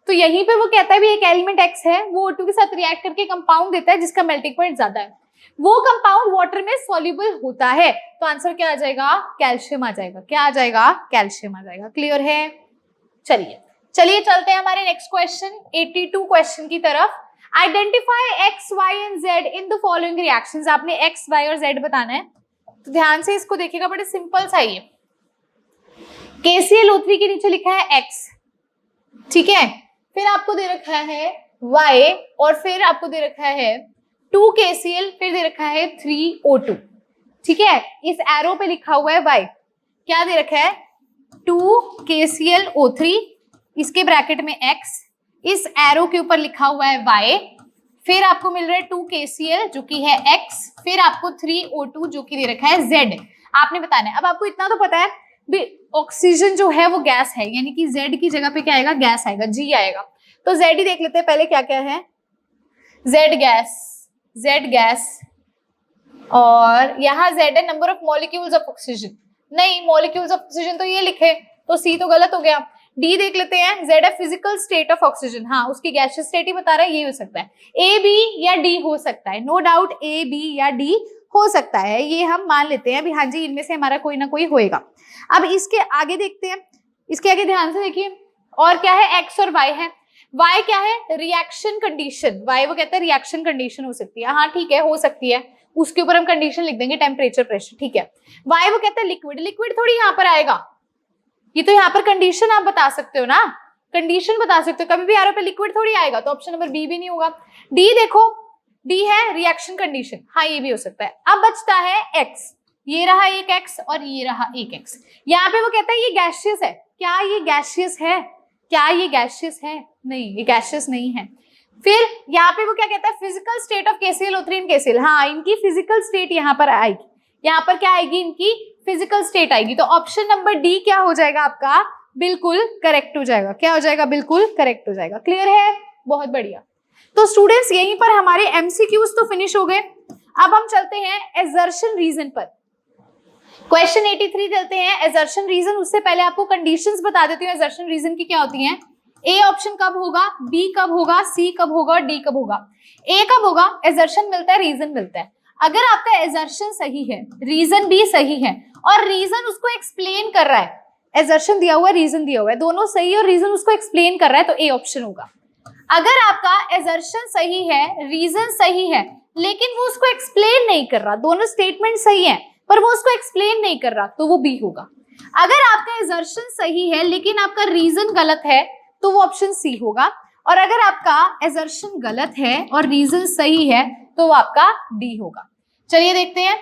तो यहीं पे वो कहता है भी एक एलिमेंट X है वो O2 के साथ रिएक्ट करके कंपाउंड देता है जिसका मेल्टिंग पॉइंट ज्यादा है, वो कंपाउंड वाटर में सॉल्युबल होता है, तो आंसर क्या आ जाएगा, कैल्शियम आ जाएगा, क्या आ जाएगा, कैल्शियम आ जाएगा। क्लियर है, चलिए चलते हैं हमारे नेक्स्ट क्वेश्चन 82 क्वेश्चन की तरफ। Identify X, Y and Z in the following reactions, आपने X, Y और Z बताना है, तो ध्यान से इसको देखिएगा, बड़े सिंपल सा ही है। KClO3 के नीचे लिखा है X, ठीक है, फिर आपको दे रखा है Y और फिर आपको दे रखा है 2KCl, फिर दे रखा है 3O2, ठीक है, इस एरो पे लिखा हुआ है Y, क्या दे रखा है 2KClO3, इसके ब्रैकेट में X, इस एरो के ऊपर लिखा हुआ है Y, फिर आपको मिल रहा है 2KCl जो कि है X, फिर आपको 3O2 जो कि दे रखा है Z, आपने बताना है। अब आपको इतना तो पता है भी ऑक्सीजन जो है वो गैस है, यानी कि Z की जगह पे क्या आएगा, गैस आएगा, G आएगा, तो Z ही देख लेते हैं पहले क्या क्या है, Z गैस, और यहाँ Z है number of molecules of oxygen, नहीं मॉलिक्यूल्स ऑफ ऑक्सीजन तो ये लिखे तो C तो गलत हो गया, D देख लेते हैं, Z है फिजिकल स्टेट ऑफ ऑक्सीजन, हाँ उसकी गैसियस स्टेट ही बता रहा है, ये हो सकता है A, B या D हो सकता है, नो डाउट A, B या D हो सकता है, ये हम मान लेते हैं अभी, हाँ जी इनमें से हमारा कोई ना कोई होएगा। अब इसके आगे देखते हैं, इसके आगे ध्यान से देखिए, और क्या है X और Y है, Y क्या है रिएक्शन कंडीशन, Y वो कहता है रिएक्शन कंडीशन हो सकती है, हाँ ठीक है हो सकती है, उसके ऊपर हम कंडीशन लिख देंगे टेम्परेचर प्रेशर, ठीक है। Y वो कहता है लिक्विड, लिक्विड थोड़ी यहाँ पर आएगा, ये तो यहाँ पर कंडीशन आप बता सकते हो ना, कंडीशन बता सकते हो, कभी भी आर पे लिक्विड थोड़ी आएगा, तो ऑप्शन नंबर बी भी नहीं होगा। डी देखो, डी है रिएक्शन कंडीशन, हाँ ये भी हो सकता है। अब बचता है एक्स, ये रहा एक एक्स और ये रहा एक एक्स। यहाँ पे वो कहता है ये गैसियस है, क्या ये गैसियस है, क्या ये गैसियस है, नहीं ये गैसियस नहीं है। फिर यहाँ पे वो क्या कहता है, physical state of KCl O3 and KCl, हाँ इनकी फिजिकल स्टेट यहाँ पर आएगी, यहाँ पर क्या आएगी, इनकी फिजिकल स्टेट आएगी। तो ऑप्शन नंबर डी क्या हो जाएगा आपका, बिल्कुल करेक्ट हो जाएगा। क्या हो जाएगा, बिल्कुल करेक्ट हो जाएगा। क्लियर है, बहुत बढ़िया। तो स्टूडेंट्स यहीं पर हमारे MCQs तो फिनिश हो गए। अब हम चलते हैं एजर्शन रीजन पर। क्वेश्चन 83 चलते हैं, एजर्शन रीजन। उससे पहले आपको कंडीशंस बता देती हूँ एजर्शन रीजन की क्या होती हैं। ए ऑप्शन कब होगा, बी कब होगा, सी कब होगा और डी कब होगा। ए कब होगा, एजर्शन मिलता है, रीजन मिलता है। अगर आपका एजर्शन सही है, रीजन भी सही है और रीजन उसको एक्सप्लेन कर रहा है, एजर्शन दिया हुआ है, रीजन दिया हुआ है, दोनों सही और रीजन उसको एक्सप्लेन कर रहा है, तो ए ऑप्शन होगा। अगर आपका एजर्शन सही है, रीजन सही है, लेकिन वो उसको एक्सप्लेन नहीं कर रहा, दोनों स्टेटमेंट सही है पर वो उसको एक्सप्लेन नहीं कर रहा, तो वो बी होगा। अगर आपका एजर्शन सही है लेकिन आपका रीजन गलत है, तो वो ऑप्शन सी होगा। और अगर आपका एजर्शन गलत है और रीजन सही है, तो वो आपका डी होगा। चलिए देखते हैं,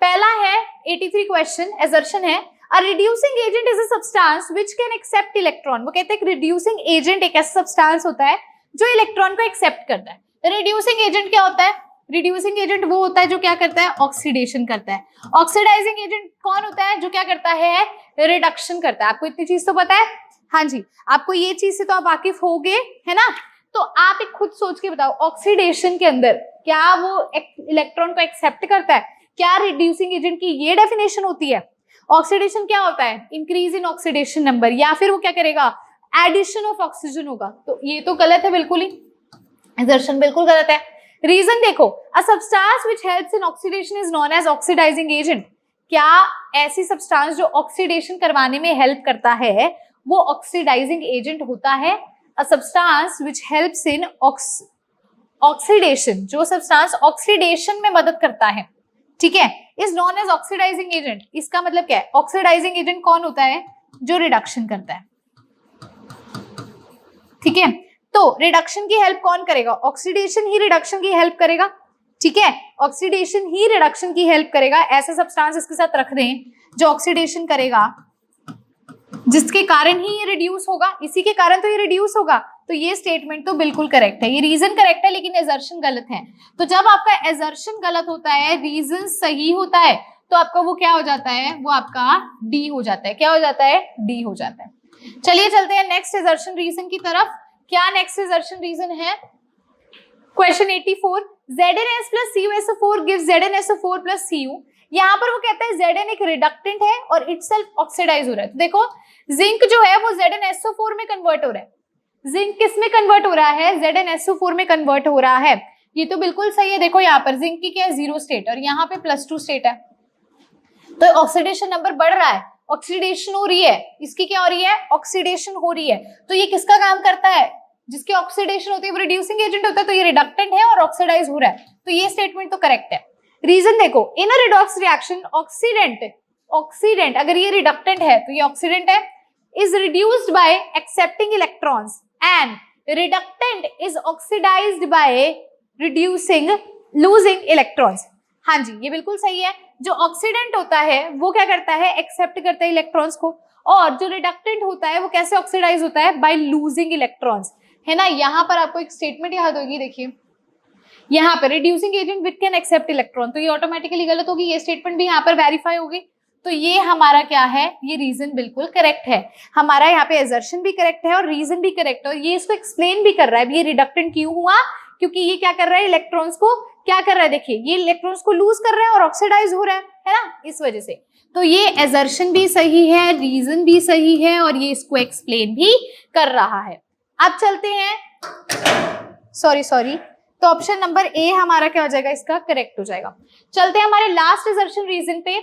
पहला है 83 क्वेश्चन, एजर्शन है a reducing agent is a substance which can accept electron. वो कहते हैं कि रिड्यूसिंग एजेंट एक ऐसा सब्सटेंस होता है जो इलेक्ट्रॉन को एक्सेप्ट करता है। रिड्यूसिंग एजेंट क्या होता है, रिड्यूसिंग एजेंट वो होता है जो क्या करता है, ऑक्सीडेशन करता है। ऑक्सीडाइजिंग एजेंट कौन होता है, जो क्या करता है, रिडक्शन करता है। आपको इतनी चीज तो पता है, हाँ जी, आपको ये चीज से तो आप वाकिफ हो गए है ना। तो आप एक खुद सोच के बताओ, ऑक्सीडेशन के अंदर क्या वो इलेक्ट्रॉन को एक्सेप्ट करता है, क्या रिड्यूसिंग एजेंट की ये डेफिनेशन होती है। ऑक्सीडेशन क्या होता है, इंक्रीज इन ऑक्सीडेशन नंबर, या फिर वो क्या करेगा, एडिशन ऑफ ऑक्सीजन होगा। तो ये तो गलत है, बिल्कुल ही एजर्शन बिल्कुल गलत है। रीजन देखो, a substance which helps in oxidation is known as oxidising agent. क्या ऐसी सब्सटेंस जो ऑक्सीडेशन करवाने में हेल्प करता है वो ऑक्सीडाइजिंग एजेंट होता है। A substance which helps in oxidation, जो सब्सटेंस ऑक्सीडेशन में मदद करता है, ठीक है, is known as oxidising agent. इसका मतलब क्या है, ऑक्सीडाइजिंग एजेंट कौन होता है, जो रिडक्शन करता है, ठीक है। तो रिडक्शन की हेल्प कौन करेगा, ऑक्सीडेशन ही रिडक्शन की हेल्प करेगा, ठीक है, ऑक्सीडेशन ही रिडक्शन की हेल्प करेगा। ऐसा सब्सटेंस इसके साथ रख दें जो ऑक्सीडेशन करेगा, जिसके कारण ही ये रिड्यूस होगा, इसी के कारण तो ये रिड्यूस होगा। तो ये स्टेटमेंट तो बिल्कुल करेक्ट है, ये रीजन करेक्ट है लेकिन एजर्शन गलत है। तो जब आपका एजर्शन गलत होता है, रीजन सही होता है, तो आपका वो क्या हो जाता है, वो आपका डी हो जाता है। क्या हो जाता है, डी हो जाता है। चलिए चलते हैं नेक्स्ट एजर्शन रीजन की तरफ। क्या नेक्स्ट एजर्शन रीजन है, question 84, ZnS plus CuSO4 gives ZnSO4 plus Cu। यहाँ पर वो कहता है Zn एक रिडक्टेंट है और इटसेल्फ ऑक्सीडाइज हो रहा है। तो देखो जिंक जो है वो ZnSO4 में कन्वर्ट हो रहा है, जिंक किस में कन्वर्ट हो रहा है, ZnSO4 में कन्वर्ट हो रहा है। ये तो बिल्कुल सही है। देखो यहाँ पर जिंक की क्या है, 0 स्टेट और यहाँ पे +2 स्टेट है, तो ऑक्सीडेशन नंबर बढ़ रहा है, ऑक्सीडेशन हो रही है, इसकी क्या हो रही है, ऑक्सीडेशन हो रही है। तो ये किसका काम करता है, जिसकी ऑक्सीडेशन होती है वो रिड्यूसिंग एजेंट होता है, तो ये रिडक्टेंट है और ऑक्सीडाइज हो रहा है, तो ये स्टेटमेंट तो करेक्ट है। रीजन देखो, in a redox reaction oxidant अगर ये रिडक्टेंट है तो ये ऑक्सीडेंट है, is reduced by accepting electrons and reductant is oxidised by reducing losing electrons. हाँ जी, ये बिल्कुल सही है। जो ऑक्सीडेंट होता है वो क्या करता है, एक्सेप्ट करता है इलेक्ट्रॉन्स को, और जो रिडक्टेंट होता है वो कैसे ऑक्सीडाइज होता है, बाय लूजिंग इलेक्ट्रॉन्स, है ना। यहाँ पर आपको एक स्टेटमेंट याद होगी, देखिए यहाँ पर reducing agent which can accept electron, तो ये ऑटोमेटिकली गलत होगी, ये स्टेटमेंट भी यहाँ पर वेरीफाई होगी। तो ये हमारा क्या है, ये रीजन बिल्कुल करेक्ट है। हमारा यहाँ पे एजर्शन भी करेक्ट है और रीजन भी करेक्ट है, और ये इसको एक्सप्लेन भी कर रहा है। ये रिडक्टेंट क्यों हुआ, क्योंकि ये क्या कर रहा है, इलेक्ट्रॉन्स को क्या कर रहा है, देखिए ये इलेक्ट्रॉन्स को लूज कर रहा है और ऑक्सीडाइज हो रहा है ना, इस वजह से। तो ये एजर्शन भी सही है, रीजन भी सही है, और ये इसको एक्सप्लेन भी कर रहा है। अब चलते हैं, सॉरी, तो ऑप्शन नंबर ए हमारा क्या हो जाएगा, इसका करेक्ट हो जाएगा। चलते हैं हमारे लास्ट एजर्शन रीजन पे।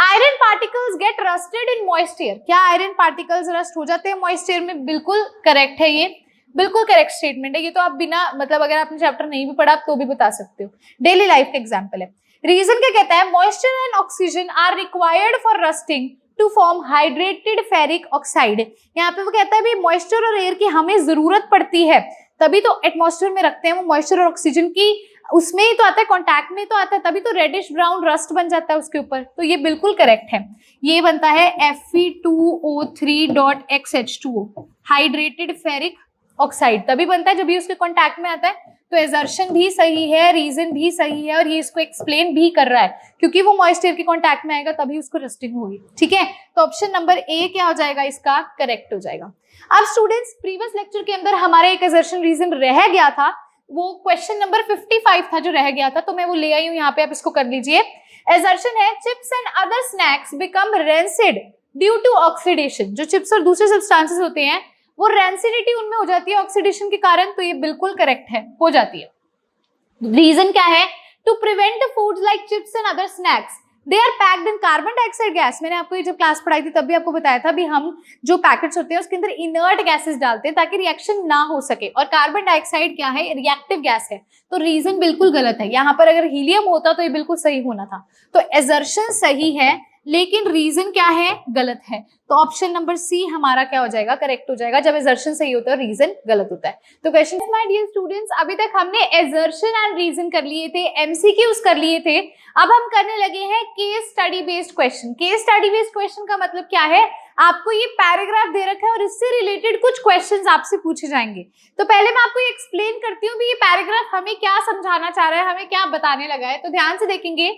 आयरन पार्टिकल्स गेट रस्टेड इन मॉइस्चर। क्या आयरन पार्टिकल्स रस्ट हो जाते हैं मॉइस्चर में, बिल्कुल करेक्ट है, ये बिल्कुल करेक्ट स्टेटमेंट है। ये तो आप बिना मतलब अगर आपने चैप्टर नहीं भी पढ़ा तो भी बता सकते हो, डेली लाइफ का एग्जाम्पल है। रीजन क्या कहता है, moisture and oxygen are required for rusting to form hydrated ferric oxide. यहाँ पे वो कहता है भी मॉइस्चर और एयर की हमें जरूरत पड़ती है, तभी तो एटमॉस्फेयर में रखते हैं, वो मॉइस्चर और ऑक्सीजन की उसमें ही तो आता है, कॉन्टैक्ट में तो आता है, तभी तो रेडिश ब्राउन रस्ट बन जाता है उसके ऊपर। तो ये बिल्कुल करेक्ट है, ये बनता है Fe2O3.XH2O, हाइड्रेटेड फेरिक ऑक्साइड तभी बनता है जब ये उसके कॉन्टैक्ट में आता है। तो एजर्शन भी सही है, रीजन भी सही है, और ये इसको एक्सप्लेन भी कर रहा है, क्योंकि वो मॉइस्चर के कॉन्टैक्ट में आएगा तभी उसको रस्टिंग होगी। ठीक है, तो ऑप्शन नंबर ए क्या हो जाएगा, इसका करेक्ट हो जाएगा। अब स्टूडेंट्स, प्रीवियस लेक्चर के अंदर हमारा एक एजर्शन रीजन रह गया था, वो क्वेश्चन नंबर 55 था जो रह गया था, तो मैं वो ले आई हूं यहाँ पे, आप इसको कर लीजिए। एजर्शन है chips and other snacks become rancid due to oxidation. जो चिप्स और दूसरे सब्सटेंसेस होते हैं वो रेंसिडिटी उनमें हो जाती है ऑक्सीडेशन के कारण, तो ये बिल्कुल करेक्ट है, हो जाती है। रीजन क्या है, to prevent the foods like chips and other snacks they are packed in carbon dioxide gas. मैंने आपको ये जब क्लास पढ़ाई थी तब भी आपको बताया था भी हम जो पैकेट्स होते हैं उसके अंदर इनर्ट गैसेस डालते हैं ताकि रिएक्शन ना हो सके, और कार्बन डाइऑक्साइड क्या है, रिएक्टिव गैस है। तो रीजन बिल्कुल गलत है, यहाँ पर अगर हीलियम होता तो ये बिल्कुल सही होना था। तो एजर्शन सही है लेकिन रीजन क्या है, गलत है। तो ऑप्शन नंबर सी हमारा क्या हो जाएगा, करेक्ट हो जाएगा, जब एजर्शन सही होता है और रीजन गलत होता है। तो क्वेश्चन माय डियर स्टूडेंट्स, अभी तक हमने एजर्शन एंड रीजन कर लिए थे, एमसीक्यूज कर लिए थे, अब हम करने लगे हैं case study based question. Case study based question का मतलब क्या है, आपको ये पैराग्राफ दे रखा है और इससे रिलेटेड कुछ क्वेश्चंस आपसे पूछे जाएंगे। तो पहले मैं आपको ये एक्सप्लेन करती हूँ भी ये पैराग्राफ हमें क्या समझाना चाह रहा है, हमें क्या बताने लगा है। तो ध्यान से देखेंगे,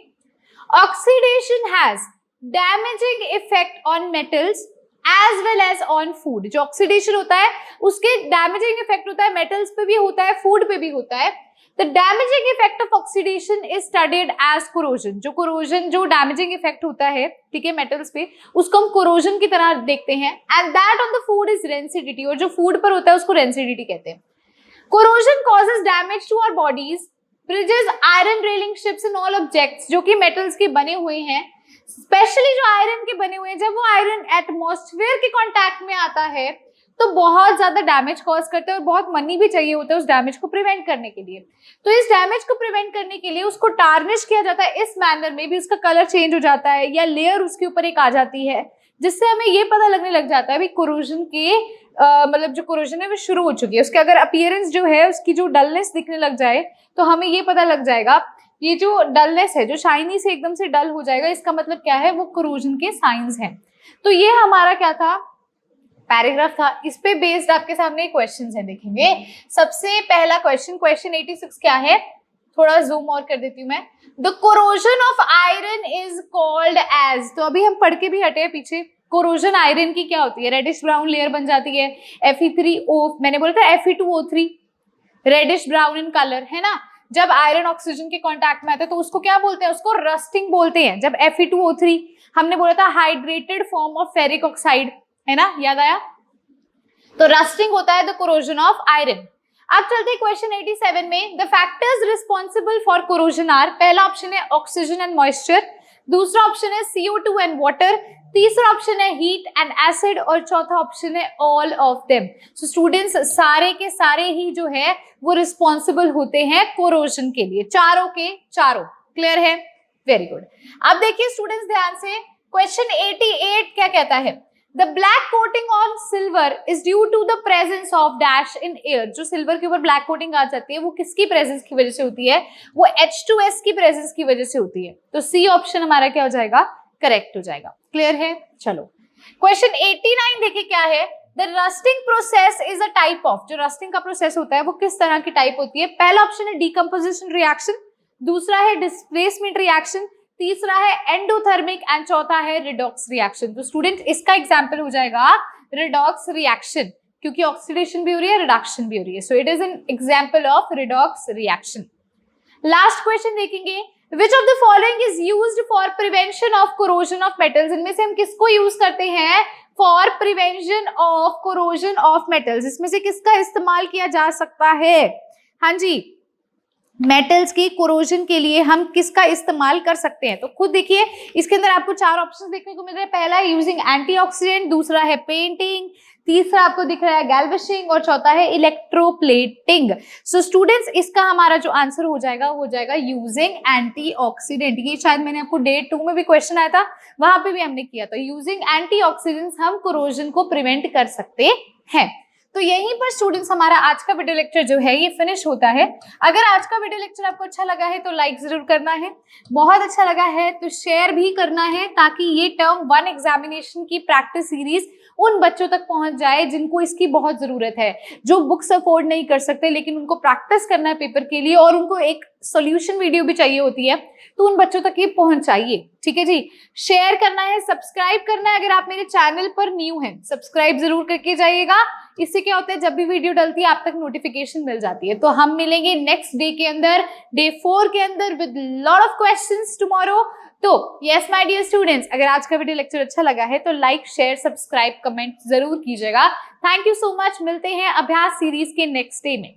oxidation has damaging effect on metals as well as on food. जो ऑक्सीडेशन होता है उसके डैमेजिंग इफेक्ट होता है, मेटल्स पे भी होता है, फूड पे भी होता है। The damaging effect of oxidation is studied as corrosion. जो कोरोजन, जो डैमेजिंग इफेक्ट होता है, ठीक है, मेटल्स पे, उसको हम कोरोजन की तरह देखते हैं। And that on the food is rancidity, और जो फूड पर होता है उसको रेंसिडिटी कहते हैं। Corrosion causes damage to our bodies, bridges, iron railing, ships and all objects जो कि मेटल्स के बने हुए हैं, स्पेशली जो आयरन के बने हुए हैं, जब वो आयरन एटमॉस्फेयर के कांटेक्ट में आता है तो बहुत ज्यादा डैमेज कॉज करते हैं और बहुत मनी भी चाहिए होता है उस डैमेज को प्रिवेंट करने के लिए। तो इस डैमेज को प्रिवेंट करने के लिए उसको टार्निश किया जाता है इस मैनर में भी, उसका कलर चेंज हो जाता है या लेयर उसके ऊपर एक आ जाती है, जिससे हमें ये पता लगने लग जाता है भी कोरोजन के मतलब जो कोरोजन है वो शुरू हो चुकी है। उसके अगर अपीयरेंस जो है, उसकी जो डलनेस दिखने लग जाए तो हमें ये पता लग जाएगा, ये जो डलनेस है, जो शाइनी से एकदम से डल हो जाएगा, इसका मतलब क्या है, वो कोरोजन के साइंस हैं। तो ये हमारा क्या था, पैराग्राफ था। इस पे बेस्ड आपके सामने क्वेश्चंस हैं, देखेंगे। सबसे पहला क्वेश्चन, क्वेश्चन 86 क्या है, थोड़ा जूम और कर देती हूँ मैं। The corrosion of iron is called as. तो अभी हम पढ़ के भी हटे पीछे, कोरोजन आयरन की क्या होती है, रेडिश ब्राउन लेयर बन जाती है, Fe3O, मैंने बोला था Fe2O3, reddish brown in colour, है ना। जब आयरन ऑक्सीजन के कांटेक्ट में आता है तो उसको क्या बोलते हैं, उसको रस्टिंग बोलते हैं। जब Fe2O3, हमने बोला था hydrated form of ferric oxide, है ना, याद आया, तो रस्टिंग होता है द कोरोजन ऑफ आयरन। अब चलते हैं क्वेश्चन 87 में। The factors responsible for corrosion are, पहला ऑप्शन है ऑक्सीजन एंड मॉइस्चर, दूसरा ऑप्शन है CO2 एंड वाटर, तीसरा ऑप्शन है हीट एंड एसिड, और चौथा ऑप्शन है all of them. So students, सारे के सारे ही जो है वो रिस्पॉन्सिबल होते हैं कोरोजन के लिए, चारों के चारों। क्लियर है, वेरी गुड। अब देखिए स्टूडेंट्स ध्यान से, क्वेश्चन 88 क्या कहता है, the black coating on silver is due to the presence of dash in air. जो सिल्वर के ऊपर ब्लैक कोटिंग आ जाती है वो किसकी प्रेजेंस की वजह से होती है, वो H2S की प्रेजेंस की वजह से होती है। तो सी ऑप्शन हमारा क्या हो जाएगा, करेक्ट हो जाएगा। क्लियर है, चलो क्वेश्चन 89 देखिए क्या है, the rusting process is a type of. जो रस्टिंग का प्रोसेस होता है वो किस तरह की टाइप होती है, पहला ऑप्शन है डीकंपोजिशन रिएक्शन, दूसरा है डिस्प्लेसमेंट रिएक्शन, तीसरा है एंडोथर्मिक, एंड चौथा है रिडॉक्स रिएक्शन। तो स्टूडेंट इसका एग्जांपल हो जाएगा रिडॉक्स रिएक्शन, क्योंकि ऑक्सीडेशन भी हो रही है, रिडक्शन भी हो रही है। So it is an example of redox reaction. Last question देखेंगे, which of the following is used for prevention of corrosion of metals. इनमें से हम किसको यूज करते हैं for prevention of corrosion of metals, इसमें से किसका इस्तेमाल किया जा सकता है। हाँ जी, मेटल्स की कोरोजन के लिए हम किसका इस्तेमाल कर सकते हैं? तो खुद देखिए, इसके अंदर आपको 4 ऑप्शंस देखने को मिल रहे हैं। पहला है यूजिंग एंटीऑक्सीडेंट, दूसरा है पेंटिंग, तीसरा आपको दिख रहा है गैल्वेशिंग और चौथा है इलेक्ट्रोप्लेटिंग। सो स्टूडेंट्स, इसका हमारा जो आंसर हो जाएगा वो हो जाएगा यूजिंग एंटीऑक्सीडेंट। ये शायद मैंने आपको डे 2 में भी क्वेश्चन आया था, वहां पे भी हमने किया था। यूजिंग एंटीऑक्सीडेंट्स हम कोरोजन को प्रिवेंट कर सकते हैं। तो यहीं पर स्टूडेंट्स हमारा आज का वीडियो लेक्चर जो है ये फिनिश होता है। अगर आज का वीडियो लेक्चर आपको अच्छा लगा है तो लाइक जरूर करना है, बहुत अच्छा लगा है तो शेयर भी करना है, ताकि ये टर्म 1 एग्जामिनेशन की प्रैक्टिस सीरीज उन बच्चों तक पहुंच जाए जिनको इसकी बहुत जरूरत है, जो बुक्स अफोर्ड नहीं कर सकते लेकिन उनको प्रैक्टिस करना है पेपर के लिए और उनको एक सॉल्यूशन वीडियो भी चाहिए होती है, तो उन बच्चों तक ये पहुंचाइए। ठीक है जी, शेयर करना है, सब्सक्राइब करना है। अगर आप मेरे चैनल पर न्यू हैं, सब्सक्राइब जरूर करके जाइएगा। इससे क्या होता है, जब भी वीडियो डलती है आप तक नोटिफिकेशन मिल जाती है। तो हम मिलेंगे नेक्स्ट डे के अंदर, डे 4 के अंदर, with lot of questions tomorrow. तो यस माय डियर स्टूडेंट्स, अगर आज का वीडियो लेक्चर अच्छा लगा है तो लाइक, शेयर, सब्सक्राइब, कमेंट जरूर कीजिएगा। Thank you so much. मिलते हैं अभ्यास सीरीज के नेक्स्ट डे में।